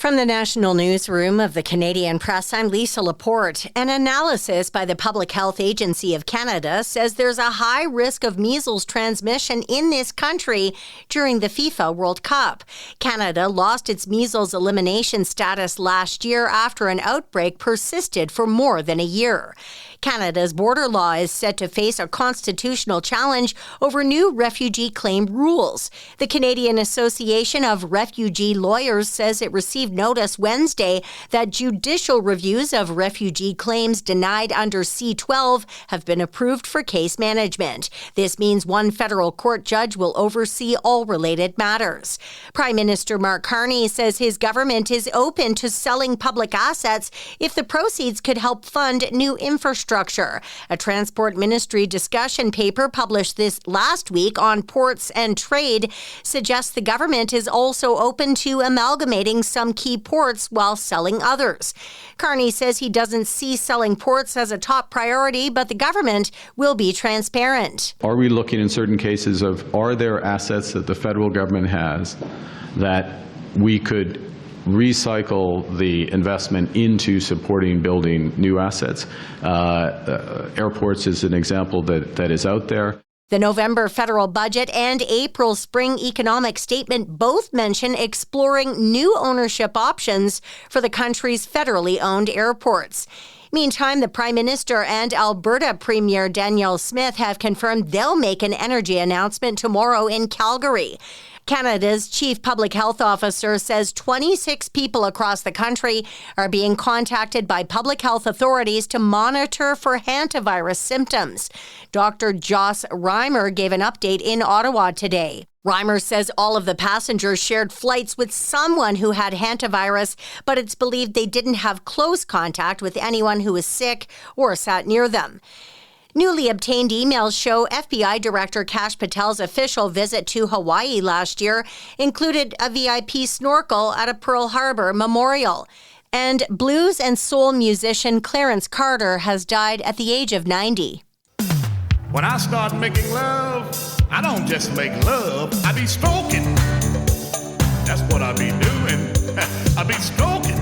From the National Newsroom of the Canadian Press, I'm Lisa Laporte. An analysis by the Public Health Agency of Canada says there's a high risk of measles transmission in this country during the FIFA World Cup. Canada lost its measles elimination status last year after an outbreak persisted for more than a year. Canada's border law is set to face a constitutional challenge over new refugee claim rules. The Canadian Association of Refugee Lawyers says it received notice Wednesday that judicial reviews of refugee claims denied under C-12 have been approved for case management. This means one federal court judge will oversee all related matters. Prime Minister Mark Carney says his government is open to selling public assets if the proceeds could help fund new infrastructure. A Transport Ministry discussion paper published this last week on ports and trade suggests the government is also open to amalgamating some key ports while selling others. Carney says he doesn't see selling ports as a top priority, but the government will be transparent. Are we looking in certain cases of, are there assets that the federal government has that we could recycle the investment into supporting building new assets? Airports is an example that is out there. The November federal budget and April spring economic statement both mention exploring new ownership options for the country's federally owned airports. Meantime, the Prime Minister and Alberta Premier Danielle Smith have confirmed they'll make an energy announcement tomorrow in Calgary. Canada's Chief Public Health Officer says 26 people across the country are being contacted by public health authorities to monitor for hantavirus symptoms. Dr. Joss Reimer gave an update in Ottawa today. Reimer says all of the passengers shared flights with someone who had hantavirus, but it's believed they didn't have close contact with anyone who was sick or sat near them. Newly obtained emails show FBI Director Kash Patel's official visit to Hawaii last year included a VIP snorkel at a Pearl Harbor memorial. And blues and soul musician Clarence Carter has died at the age of 90. When I start making love, I don't just make love, I be stroking. That's what I be doing. I be stroking.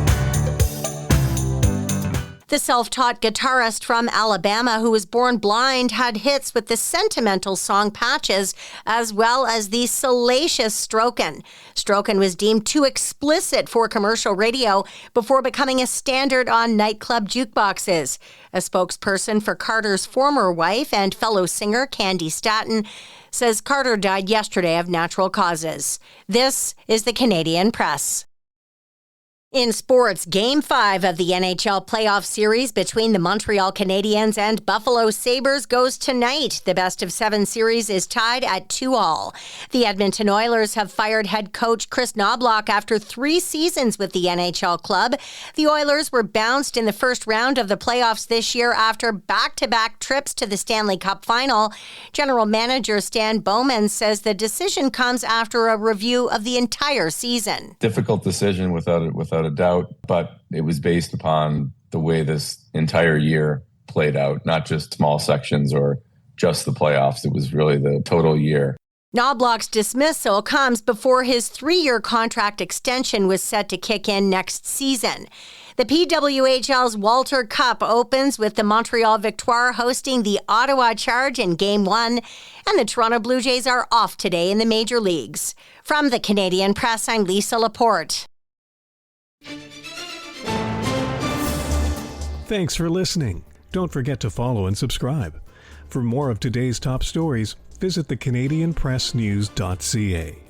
The self-taught guitarist from Alabama who was born blind had hits with the sentimental song Patches as well as the salacious Strokin'. Strokin' was deemed too explicit for commercial radio before becoming a standard on nightclub jukeboxes. A spokesperson for Carter's former wife and fellow singer Candy Staton says Carter died yesterday of natural causes. This is the Canadian Press. In sports, Game 5 of the NHL playoff series between the Montreal Canadiens and Buffalo Sabres goes tonight. The best-of-7 series is tied at 2-2. The Edmonton Oilers have fired head coach Chris Knoblauch after 3 seasons with the NHL club. The Oilers were bounced in the first round of the playoffs this year after back-to-back trips to the Stanley Cup final. General Manager Stan Bowman says the decision comes after a review of the entire season. Difficult decision without a doubt, but it was based upon the way this entire year played out, not just small sections or just the playoffs. It was really the total year. Knoblauch's dismissal comes before his 3-year contract extension was set to kick in next season. The PWHL's Walter Cup opens with the Montreal Victoire hosting the Ottawa Charge in Game 1, and the Toronto Blue Jays are off today in the major leagues. From the Canadian Press, I'm Lisa Laporte. Thanks for listening. Don't forget to follow and subscribe. For more of today's top stories, visit thecanadianpressnews.ca.